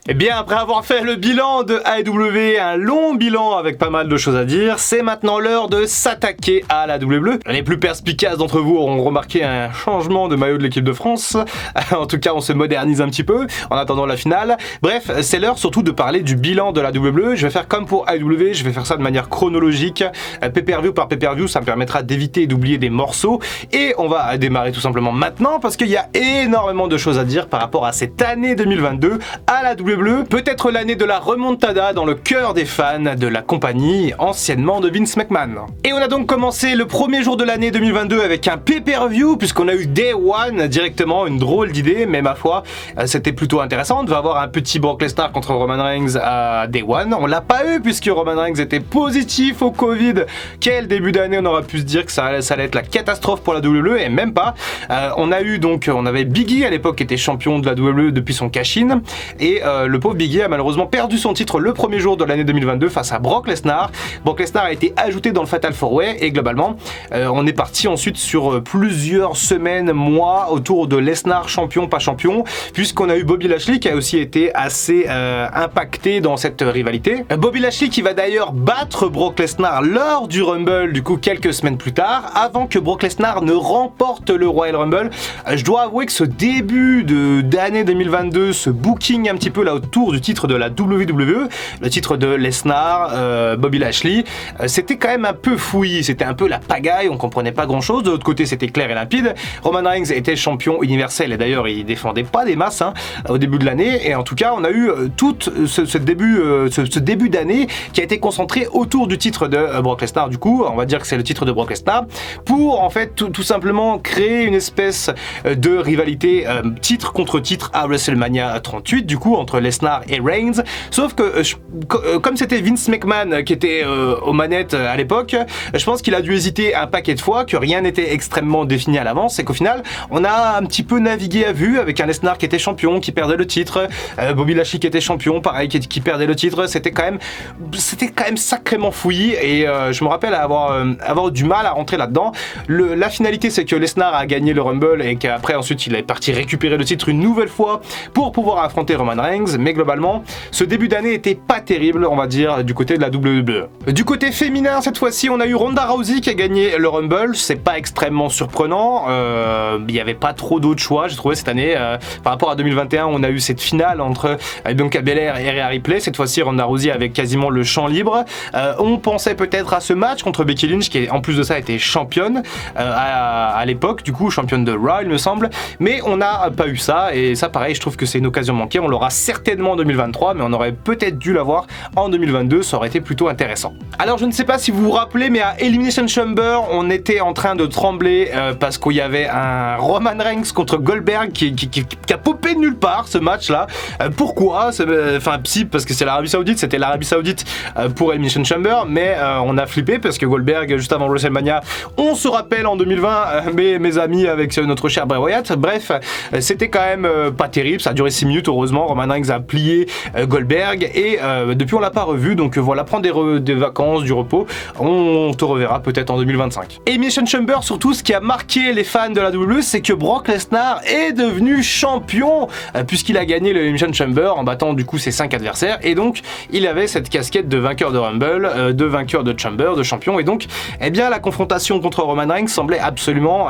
Eh bien, après avoir fait le bilan de AEW, un long bilan avec pas mal de choses à dire, c'est maintenant l'heure de s'attaquer à la WWE. Les plus perspicaces d'entre vous auront remarqué un changement de maillot de l'équipe de France. En tout cas, on se modernise un petit peu en attendant la finale. Bref, c'est l'heure surtout de parler du bilan de la WWE. Je vais faire comme pour AEW, je vais faire ça de manière chronologique, pay-per-view par pay-per-view, ça me permettra d'éviter d'oublier des morceaux. Et on va démarrer tout simplement maintenant parce qu'il y a énormément de choses à dire par rapport à cette année 2022 à la WWE. Peut-être l'année de la remontada dans le cœur des fans de la compagnie anciennement de Vince McMahon. Et on a donc commencé le premier jour de l'année 2022 avec un pay-per-view puisqu'on a eu Day One directement, une drôle d'idée, mais ma foi, c'était plutôt intéressant. On devait avoir un petit Brock Lesnar contre Roman Reigns à Day One. On l'a pas eu puisque Roman Reigns était positif au Covid. Quel début d'année, on aurait pu se dire que ça allait être la catastrophe pour la WWE et même pas. On avait Big E à l'époque qui était champion de la WWE depuis son cash-in et le pauvre Big E a malheureusement perdu son titre le premier jour de l'année 2022 face à Brock Lesnar. Brock Lesnar a été ajouté dans le Fatal 4-Way et globalement, on est parti ensuite sur plusieurs semaines, mois autour de Lesnar champion, pas champion, puisqu'on a eu Bobby Lashley qui a aussi été assez impacté dans cette rivalité. Bobby Lashley qui va d'ailleurs battre Brock Lesnar lors du Rumble, du coup quelques semaines plus tard, avant que Brock Lesnar ne remporte le Royal Rumble. Je dois avouer que ce début d'année 2022, ce booking un petit peu là autour du titre de la WWE, le titre de Lesnar, Bobby Lashley, c'était quand même un peu fouillis, c'était un peu la pagaille, on comprenait pas grand chose. De l'autre côté c'était clair et limpide, Roman Reigns était champion universel et d'ailleurs il défendait pas des masses au début de l'année, et en tout cas on a eu tout ce début d'année qui a été concentré autour du titre de Brock Lesnar. Du coup on va dire que c'est le titre de Brock Lesnar pour en fait tout simplement créer une espèce de rivalité titre contre titre à WrestleMania 38 du coup entre Lesnar et Reigns, sauf que comme c'était Vince McMahon qui était aux manettes à l'époque, je pense qu'il a dû hésiter un paquet de fois, que rien n'était extrêmement défini à l'avance et qu'au final on a un petit peu navigué à vue avec un Lesnar qui était champion, qui perdait le titre, Bobby Lashley qui était champion, pareil, qui perdait le titre. C'était quand même sacrément fouillis et je me rappelle avoir du mal à rentrer là-dedans. La finalité c'est que Lesnar a gagné le Rumble et qu'après ensuite il est parti récupérer le titre une nouvelle fois pour pouvoir affronter Roman Reigns, mais globalement ce début d'année était pas terrible, on va dire, du côté de la WWE. Du côté féminin, cette fois-ci on a eu Ronda Rousey qui a gagné le Rumble. C'est pas extrêmement surprenant, il y avait pas trop d'autres choix j'ai trouvé cette année. Par rapport à 2021 on a eu cette finale entre Bianca Belair et Rhea Ripley. Cette fois-ci Ronda Rousey avait quasiment le champ libre. On pensait peut-être à ce match contre Becky Lynch qui en plus de ça était championne à l'époque, du coup championne de Raw il me semble, mais on n'a pas eu ça, et ça pareil je trouve que c'est une occasion manquée. On l'aura certainement en 2023, mais on aurait peut-être dû l'avoir en 2022, ça aurait été plutôt intéressant. Alors je ne sais pas si vous vous rappelez, mais à Elimination Chamber on était en train de trembler parce qu'il y avait un Roman Reigns contre Goldberg qui a popé de nulle part ce match là. Pourquoi parce que c'est l'Arabie Saoudite, c'était l'Arabie Saoudite pour Elimination Chamber, mais on a flippé parce que Goldberg juste avant WrestleMania, on se rappelle en 2020 mes amis avec notre cher Bray Wyatt, bref c'était quand même pas terrible, ça a duré 6 minutes heureusement. Roman Reigns a plié Goldberg et depuis on l'a pas revu, donc voilà, prends des vacances, du repos, on te reverra peut-être en 2025. Elimination Chamber, surtout ce qui a marqué les fans de la WWE, c'est que Brock Lesnar est devenu champion puisqu'il a gagné le Elimination Chamber en battant du coup ses 5 adversaires, et donc il avait cette casquette de vainqueur de Rumble, de vainqueur de Chamber, de champion, et donc la confrontation contre Roman Reigns semblait absolument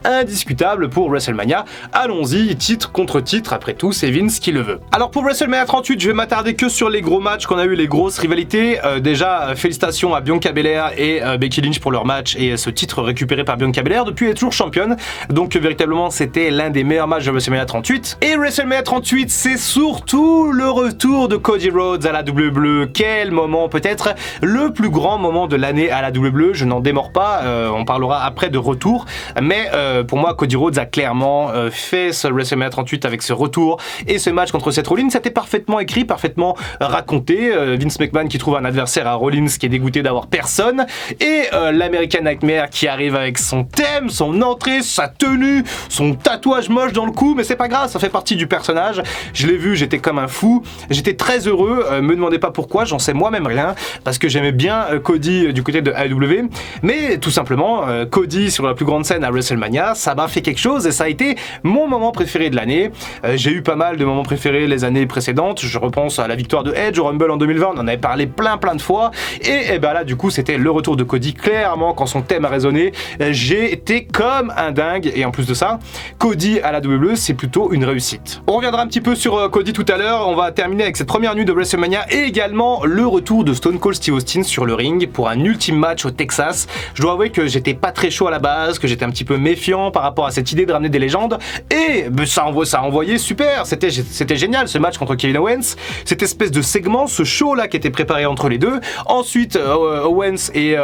indiscutable pour WrestleMania. Allons-y, titre contre titre, après tout c'est Vince qui le veut. Alors pour WrestleMania 38, je vais m'attarder que sur les gros matchs qu'on a eu, les grosses rivalités. Déjà félicitations à Bianca Belair et Becky Lynch pour leur match et ce titre récupéré par Bianca Belair. Depuis elle est toujours championne, donc véritablement c'était l'un des meilleurs matchs de WrestleMania 38. Et WrestleMania 38 c'est surtout le retour de Cody Rhodes à la WWE. Quel moment, peut-être le plus grand moment de l'année à la WWE, je n'en démords pas, on parlera après de retour, mais pour moi Cody Rhodes a clairement fait ce WrestleMania 38 avec ce retour et ce match contre Seth Rollins. C'était parfaitement écrit, parfaitement raconté. Vince McMahon qui trouve un adversaire à Rollins qui est dégoûté d'avoir personne, et l'American Nightmare qui arrive avec son thème, son entrée, sa tenue, son tatouage moche dans le cou, mais c'est pas grave, ça fait partie du personnage. Je l'ai vu, j'étais comme un fou, j'étais très heureux, me demandez pas pourquoi, j'en sais moi-même rien, parce que j'aimais bien Cody du côté de AEW, mais tout simplement Cody sur la plus grande scène à WrestleMania, ça m'a fait quelque chose et ça a été mon moment préféré de l'année. J'ai eu pas mal de moments préférés les années années précédentes. Je repense à la victoire de Edge au Rumble en 2020, on en avait parlé plein de fois. Et ben là, du coup, c'était le retour de Cody. Clairement, quand son thème a résonné, j'ai été comme un dingue. Et en plus de ça, Cody à la WWE, c'est plutôt une réussite. On reviendra un petit peu sur Cody tout à l'heure. On va terminer avec cette première nuit de WrestleMania et également le retour de Stone Cold Steve Austin sur le ring pour un ultime match au Texas. Je dois avouer que j'étais pas très chaud à la base, que j'étais un petit peu méfiant par rapport à cette idée de ramener des légendes. Et ça a envoyé super. C'était génial ce match contre Kevin Owens. Cette espèce de segment, ce show là qui était préparé entre les deux. Ensuite, Owens et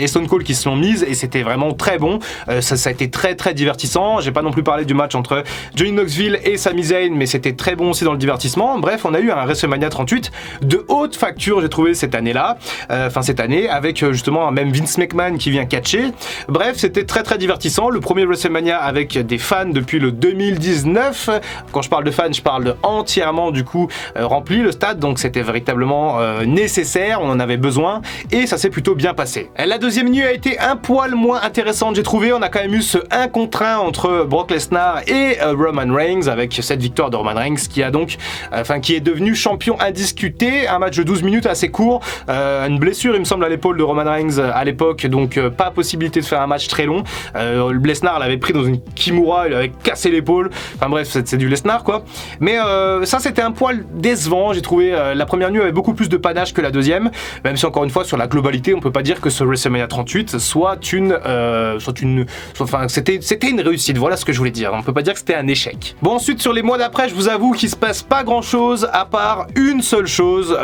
Stone Cold qui se sont mises et c'était vraiment très bon. Ça a été très divertissant. J'ai pas non plus parlé du match entre Johnny Knoxville et Sami Zayn, mais c'était très bon aussi dans le divertissement. Bref, on a eu un WrestleMania 38 de haute facture, j'ai trouvé cette année-là. Cette année, avec justement même Vince McMahon qui vient catcher. Bref, c'était très divertissant. Le premier WrestleMania avec des fans depuis le 2019. Quand je parle de fans, je parle de entièrement du coup rempli le stade, donc c'était véritablement nécessaire, on en avait besoin et ça s'est plutôt bien passé. La deuxième nuit a été un poil moins intéressante, j'ai trouvé. On a quand même eu ce 1 contre 1 entre Brock Lesnar et Roman Reigns, avec cette victoire de Roman Reigns qui a donc qui est devenu champion indiscuté. Un match de 12 minutes assez court, une blessure il me semble à l'épaule de Roman Reigns à l'époque, donc pas possibilité de faire un match très long. Lesnar l'avait pris dans une Kimura, il avait cassé l'épaule, enfin bref, c'est du Lesnar quoi. Mais ça c'était un poil décevant, j'ai trouvé. La première nuit avait beaucoup plus de panache que la deuxième, même si encore une fois sur la globalité on peut pas dire que ce WrestleMania 38 c'était une réussite, voilà ce que je voulais dire. On peut pas dire que c'était un échec. Bon, ensuite sur les mois d'après, je vous avoue qu'il se passe pas grand chose à part une seule chose,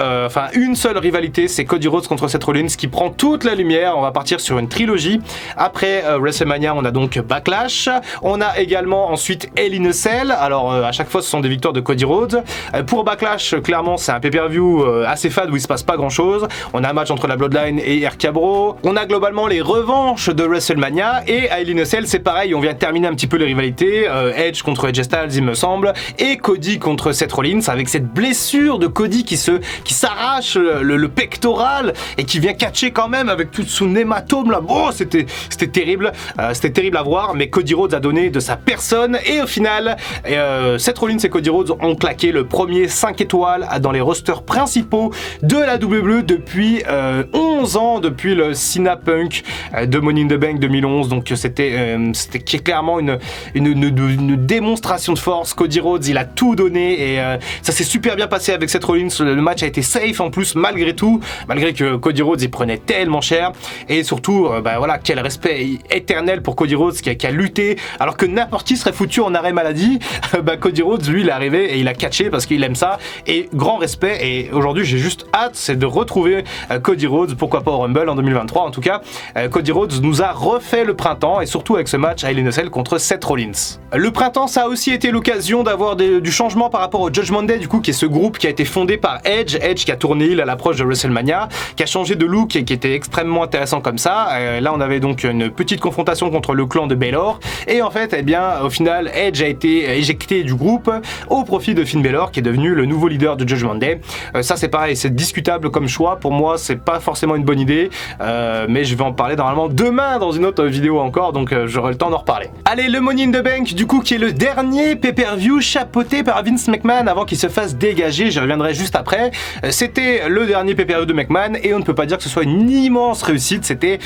une seule rivalité, c'est Cody Rhodes contre Seth Rollins qui prend toute la lumière. On va partir sur une trilogie. Après WrestleMania, on a donc Backlash, on a également ensuite Hell in a Cell. Alors à chaque fois ce sont des victoires de Cody Rhodes. Pour Backlash, clairement c'est un pay-per-view assez fade où il se passe pas grand chose. On a un match entre la Bloodline et RK Bro. On a globalement les revanches de WrestleMania et à Hell in a Cell c'est pareil, on vient terminer un petit peu les rivalités. Edge contre AJ Styles il me semble, et Cody contre Seth Rollins avec cette blessure de Cody qui s'arrache le pectoral et qui vient catcher quand même avec tout son hématome là. Bon, c'était terrible, c'était terrible à voir, mais Cody Rhodes a donné de sa personne et au final Seth Rollins et Cody Rhodes ont claqué le premier 5 étoiles dans les rosters principaux de la WWE depuis 11 ans, depuis le Cena Punk de Money in the Bank 2011. Donc c'était clairement une démonstration de force. Cody Rhodes il a tout donné et ça s'est super bien passé avec Seth Rollins. Le match a été safe en plus malgré tout, malgré que Cody Rhodes il prenait tellement cher, et surtout quel respect éternel pour Cody Rhodes qui a lutté alors que n'importe qui serait foutu en arrêt maladie. Cody Rhodes lui il est arrivé et il a catché parce qu'il aime ça, et grand respect. Et aujourd'hui j'ai juste hâte, c'est de retrouver Cody Rhodes, pourquoi pas au Rumble en 2023. En tout cas Cody Rhodes nous a refait le printemps, et surtout avec ce match à Hell in a Cell contre Seth Rollins. Le printemps ça a aussi été l'occasion d'avoir du changement par rapport au Judgment Day, du coup qui est ce groupe qui a été fondé par Edge qui a tourné il à l'approche de WrestleMania, qui a changé de look et qui était extrêmement intéressant comme ça. Là on avait donc une petite confrontation contre le clan de Balor, et en fait au final Edge a été éjecté du groupe au profit de Finn Balor qui est devenu le nouveau leader de Judgment Day. Ça c'est pareil, c'est discutable comme choix, pour moi c'est pas forcément une bonne idée, mais je vais en parler normalement demain dans une autre vidéo encore, donc j'aurai le temps d'en reparler. Allez, le Money in the Bank du coup qui est le dernier pay-per-view chapeauté par Vince McMahon avant qu'il se fasse dégager, j'y reviendrai juste après. C'était le dernier pay-per-view de McMahon et on ne peut pas dire que ce soit une immense réussite. C'était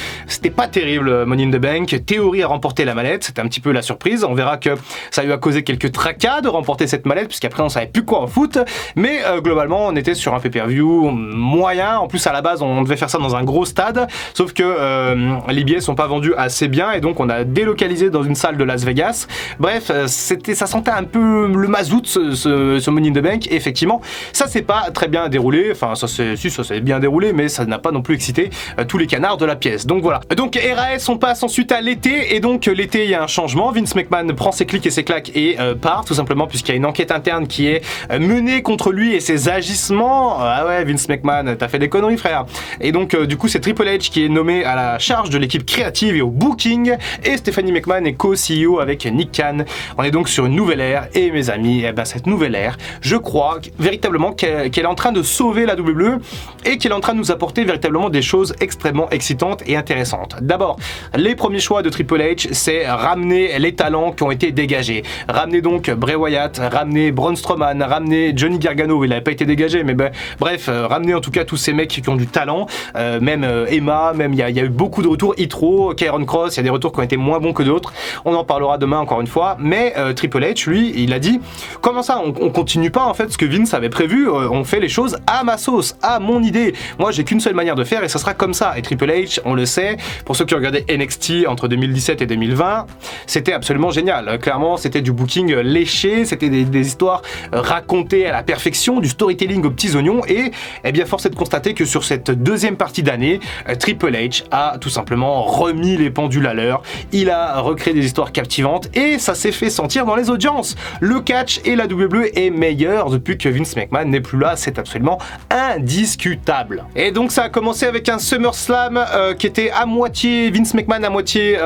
pas terrible Money in the Bank. Theory a remporté la mallette, c'était un petit peu la surprise. On verra que ça lui a causé quelques tracas de remporter cette mallette puisqu'après on savait plus quoi en foutre, mais globalement on était sur un pay-per-view moyen. En plus à la base on devait faire ça dans un gros stade, sauf que les billets sont pas vendus assez bien et donc on a délocalisé dans une salle de Las Vegas. Bref, ça sentait un peu le mazout ce Money in the Bank, et effectivement ça s'est pas très bien déroulé. Enfin ça s'est bien déroulé, mais ça n'a pas non plus excité tous les canards de la pièce. Donc voilà. Donc RAS, on passe ensuite à l'été, et donc l'été il y a un changement. Vince McMahon prend ses clics et ses claques et part tout simplement puisqu'il y a une enquête interne qui est menée contre lui et ses agissements. Ah ouais Vince McMahon, t'as fait des conneries frère. Et donc du coup c'est Triple H qui est nommé à la charge de l'équipe créative et au booking, et Stephanie McMahon est co-CEO avec Nick Khan. On est donc sur une nouvelle ère, et mes amis, cette nouvelle ère, je crois véritablement qu'elle est en train de sauver la WWE et qu'elle est en train de nous apporter véritablement des choses extrêmement excitantes et intéressantes. D'abord, les premiers choix de Triple H, c'est ramener les talents qui ont été dégagés. Ramener donc Bray Wyatt, ramener Braun Strowman, ramener Johnny Gargano, il n'avait pas été dégagé, mais bref, ramener en tout cas tous ces mecs qui ont du talent, même Emma, même il y a eu beaucoup de retours, Hitro, Kieron Cross, il y a des retours qui ont été moins bons que d'autres, on en parlera demain encore une fois, mais Triple H, lui, il a dit, comment ça, on continue pas en fait ce que Vince avait prévu, on fait les choses à ma sauce, à mon idée, moi j'ai qu'une seule manière de faire et ça sera comme ça, et Triple H, on le sait, pour ceux qui ont regardé NXT entre 2017 et 2020, c'était absolument génial, clairement c'était du booking léché, c'était des histoires racontées à la perfection, du storytelling aux petits oignons, et eh bien force est de constater que sur cette deuxième partie d'année, Triple H a tout simplement remis les pendules à l'heure, il a recréé des histoires captivantes et ça s'est fait sentir dans les audiences. Le catch et la WWE est meilleur depuis que Vince McMahon n'est plus là, c'est absolument indiscutable. Et donc ça a commencé avec un SummerSlam qui était à moitié Vince McMahon, à moitié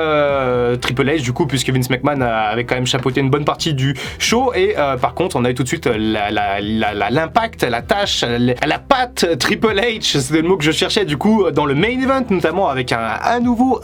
Triple H du coup, puisque Vince McMahon avait quand même chapeauté une bonne partie du show, et par contre on a eu tout de suite l'impact, la tâche, la patte Triple H, c'était le mot que je cherchais du coup dans le main event, notamment avec un nouveau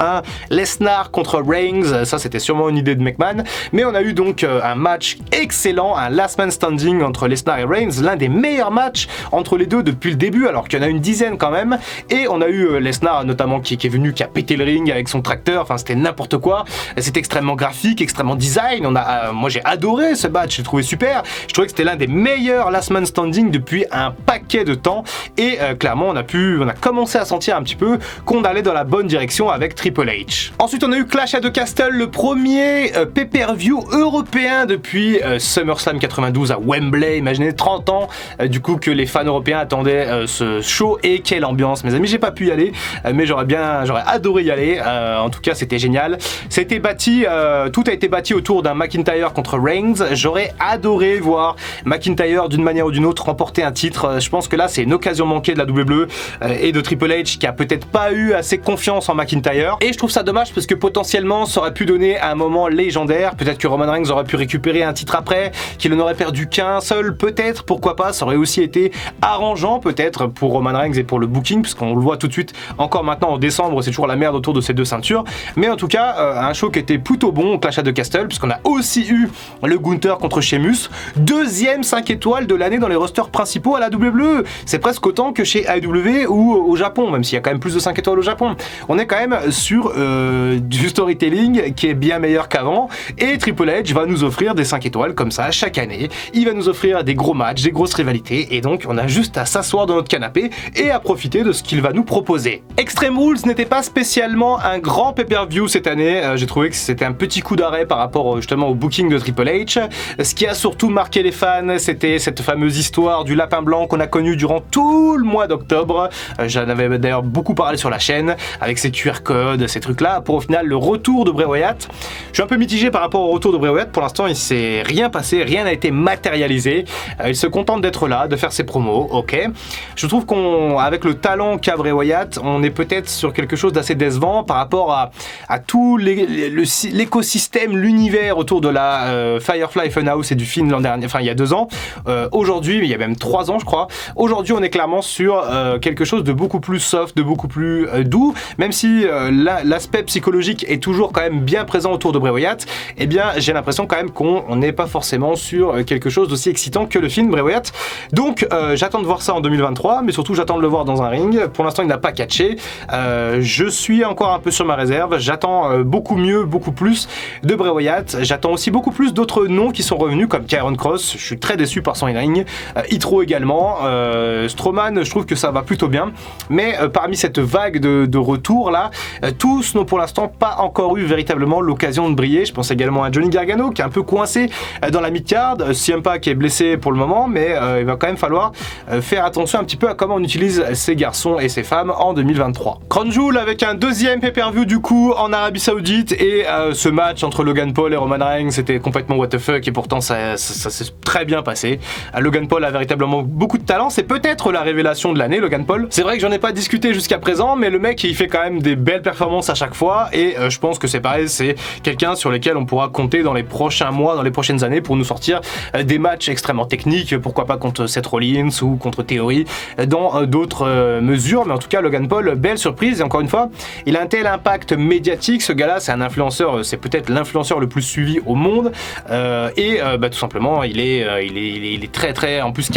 Lesnar contre Reigns, ça c'était sûrement une idée de McMahon, mais on a eu donc un match excellent, un last man standing entre Lesnar et Reigns, l'un des meilleurs matchs entre les deux depuis le début, alors qu'il y en a une dizaine quand même, et on a eu Lesnar notamment qui est venu, qui a pété le ring avec son tracteur, enfin c'était n'importe quoi, c'était extrêmement graphique, extrêmement design, moi j'ai adoré ce match, j'ai trouvé super, je trouvais que c'était l'un des meilleurs last man standing depuis un paquet de temps, et clairement on a commencé à sentir un petit peu qu'on allait dans la bonne direction avec Triple H. Ensuite on a eu Clash at the Castle, le premier pay-per-view européen depuis SummerSlam 92 à Wembley, imaginez 30 ans du coup que les fans européens attendaient ce show, et quelle ambiance mes amis, j'ai pas pu y aller mais j'aurais adoré y aller, en tout cas c'était génial, c'était bâti, tout a été bâti autour d'un McIntyre contre Reigns, j'aurais adoré voir McIntyre d'une manière ou d'une autre remporter un titre, je pense que là c'est une occasion manquée de la WWE et de Triple H qui a peut-être pas eu assez confiance en McIntyre, et je trouve ça dommage parce que potentiellement ça aurait pu donner un moment légendaire, peut-être que Roman Reigns aurait pu récupérer un titre après, qu'il n'en aurait perdu qu'un seul, peut-être, pourquoi pas, ça aurait aussi été arrangeant peut-être pour Roman Reigns et pour le booking, puisqu'on le voit tout de suite, encore maintenant en décembre, c'est toujours la merde autour de ces deux ceintures, mais en tout cas un show qui était plutôt bon, Clash at the Castle, puisqu'on a aussi eu le Gunther contre Sheamus, deuxième 5 étoiles de l'année dans les rosters principaux à la WWE, c'est presque autant que chez AEW ou au Japon, même s'il y a quand même plus de 5 étoiles au Japon, on est quand même sur du storytelling qui est bien meilleur qu'avant, et Triple H va nous offrir des 5 étoiles comme ça chaque année, il va nous offrir des gros matchs, des grosses rivalités, et donc on a juste à s'asseoir dans notre canapé et à profiter de ce qu'il va nous proposer. Extreme Rules n'était pas spécialement un grand pay-per-view cette année, j'ai trouvé que c'était un petit coup d'arrêt par rapport justement au booking de Triple H. Ce qui a surtout marqué les fans, c'était cette fameuse histoire du lapin blanc qu'on a connue durant tout le mois d'octobre, j'en avais d'ailleurs beaucoup parlé sur la chaîne, avec ces QR codes, ces trucs là, pour au final le retour de Bray Wyatt. Je suis un peu mitigé par rapport au retour de Bray Wyatt, pour l'instant il s'est rien passé, rien n'a été matérialisé, il se contente d'être là, de faire ses promos, ok. Je trouve qu'avec le talent qu'a Bray Wyatt, on est peut-être sur quelque chose d'assez décevant par rapport à tout l'écosystème, l'univers autour de la Firefly Funhouse et du film l'an dernier, enfin il y a 2 ans. Aujourd'hui, il y a même 3 ans je crois, aujourd'hui on est clairement sur quelque chose de beaucoup plus soft, de beaucoup plus doux, même si l'aspect psychologique est toujours quand même bien présent autour de Bray Wyatt, eh bien j'ai l'impression quand même qu'on n'est pas forcément sur quelque chose d'aussi excitant que le film Bray Wyatt. Donc j'attends de voir ça en 2023, mais surtout j'attends de le voir dans un ring. Pour l'instant il n'a pas catché, je suis encore un peu sur ma réserve, j'attends beaucoup mieux, beaucoup plus de Bray Wyatt, j'attends aussi beaucoup plus d'autres noms qui sont revenus comme Kieron Cross, je suis très déçu par son in-ring, Hitro également, Strowman je trouve que ça va plutôt bien, mais parmi cette vague de retour là, tous n'ont pour l'instant pas encore eu véritablement l'occasion de briller. Je pense également à Johnny Gargano qui est un peu coincé dans la mid-card, CM Punk qui est blessé pour le moment, mais il va quand même falloir faire attention un petit peu à comment on utilise ces garçons et ces femmes en 2023. Crown Jewel avec un deuxième pay-per-view du coup en Arabie Saoudite, et ce match entre Logan Paul et Roman Reigns c'était complètement what the fuck, et pourtant ça s'est très bien passé. Logan Paul a véritablement beaucoup de talent, c'est peut-être la révélation de l'année Logan Paul. C'est vrai que j'en ai pas discuté jusqu'à présent, mais le mec il fait quand même des belles performances à chaque fois, et je pense que c'est pareil, c'est quelqu'un sur lequel on pourra compter dans les prochains mois, dans les prochaines années pour nous sortir des matchs extrêmement techniques, pourquoi pas contre Seth Rollins ou contre Theory dans d'autres mesures, mais en tout cas Logan Paul, belle surprise, et encore une fois il a un tel impact médiatique, ce gars là c'est un influenceur, c'est peut-être l'influenceur le plus suivi au monde, et tout simplement il est il est très très en plus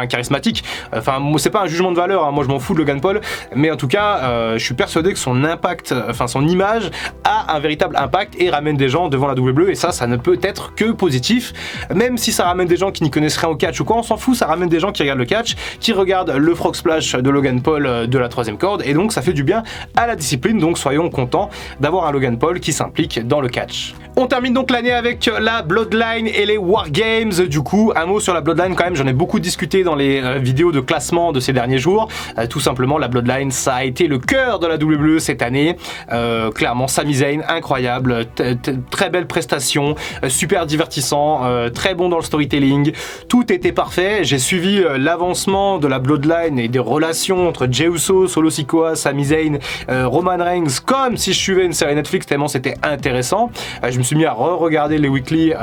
charismatique. Enfin, c'est pas un jugement de valeur, hein. Moi je m'en fous de Logan Paul, mais en tout cas, je suis persuadé que son impact, son image a un véritable impact et ramène des gens devant la WWE, et ça ne peut être que positif. Même si ça ramène des gens qui n'y connaissent rien au catch ou quoi, on s'en fout, ça ramène des gens qui regardent le catch, qui regardent le frog splash de Logan Paul de la 3e corde, et donc ça fait du bien à la discipline, donc soyons contents d'avoir un Logan Paul qui s'implique dans le catch. On termine donc l'année avec la Bloodline et les War Games. Du coup, un mot sur la Bloodline quand même, j'en ai beaucoup discuté dans les vidéos de classement de ces derniers jours. Tout simplement, la Bloodline, ça a été le cœur de la WWE cette année. Clairement, Sami Zayn, incroyable, très belle prestation, super divertissant, très bon dans le storytelling. Tout était parfait. J'ai suivi l'avancement de la Bloodline et des relations entre Jey Uso, Solo Sikoa, Sami Zayn, Roman Reigns, comme si je suivais une série Netflix tellement c'était intéressant. Je me suis mis à re-regarder les weekly,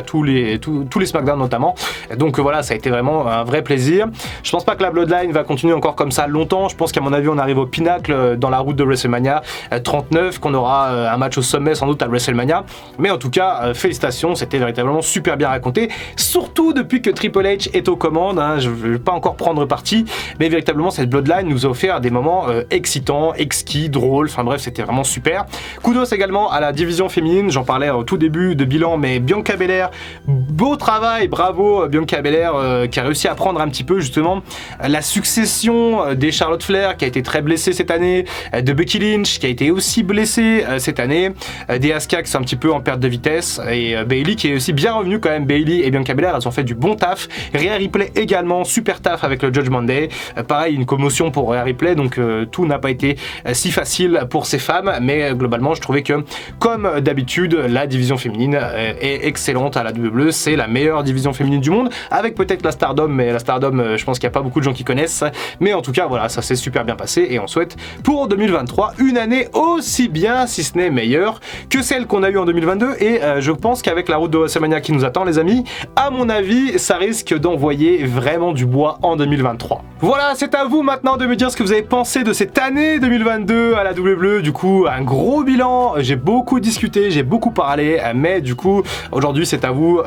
tous les SmackDown notamment. Donc voilà, ça a été vraiment un vrai plaisir. Je pense pas que la Bloodline va continuer encore comme ça longtemps. Je pense qu'à mon avis, on arrive au pinacle dans la route de WrestleMania 39, qu'on aura un match au sommet sans doute à WrestleMania. Mais en tout cas, félicitations, c'était véritablement super bien raconté. Surtout depuis que Triple H est aux commandes. Hein, je ne vais pas encore prendre parti, mais véritablement cette Bloodline nous a offert des moments excitants, exquis, drôles. Enfin bref, c'était vraiment super. Kudos également à la division féminine. J'en parlais au tout début de bilan, mais Bianca Belair, beau travail, bravo Bianca Belair qui a réussi à prendre un petit peu justement la succession des Charlotte Flair qui a été très blessée cette année, de Becky Lynch qui a été aussi blessée cette année, des Asuka qui sont un petit peu en perte de vitesse, et Bayley qui est aussi bien revenue quand même. Bayley et Bianca Belair, elles ont fait du bon taf. Rhea Ripley également, super taf avec le Judgment Day. Pareil, une commotion pour Rhea Ripley, donc tout n'a pas été si facile pour ces femmes, mais globalement je trouvais que comme d'habitude la division féminine est excellente à la WWE. C'est la meilleure division féminine du monde, avec peut-être la Stardom, mais la Stardom je pense qu'il n'y a pas beaucoup de gens qui connaissent, mais en tout cas voilà, ça s'est super bien passé et on souhaite pour 2023 une année aussi bien, si ce n'est meilleure que celle qu'on a eue en 2022, et je pense qu'avec la route de WrestleMania qui nous attend les amis, à mon avis ça risque d'envoyer vraiment du bois en 2023. Voilà, c'est à vous maintenant de me dire ce que vous avez pensé de cette année 2022 à la WWE. Du coup, un gros bilan, j'ai beaucoup discuté, j'ai beaucoup parlé, mais du coup aujourd'hui c'est à vous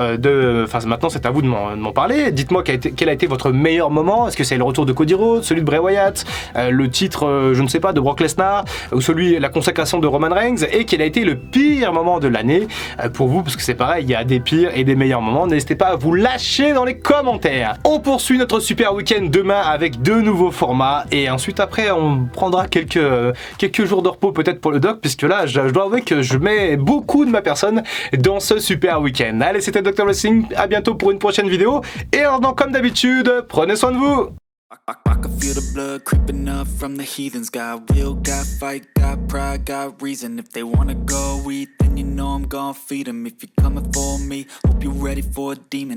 maintenant c'est à vous de m'en parler. Dites-moi quel a été votre meilleur moment. Est-ce que c'est le retour de Cody Rhodes, celui de Bray Wyatt, le titre je ne sais pas de Brock Lesnar, ou la consécration de Roman Reigns, et quel a été le pire moment de l'année pour vous, parce que c'est pareil, il y a des pires et des meilleurs moments. N'hésitez pas à vous lâcher dans les commentaires. On poursuit notre super week-end demain avec 2 nouveaux formats, et ensuite après on prendra quelques jours de repos peut-être pour le doc, puisque là je dois avouer que je mets beaucoup de ma personne dans ce super week-end. Allez, c'était Dr Wrestling, à bientôt pour une prochaine vidéo, et en comme d'habitude, prenez soin de vous. I can feel the blood creeping up from the heathens. Got will, got fight, got pride, got reason. If they wanna go eat, then you know I'm gon' feed them. If you're coming for me, hope you're ready for a demon.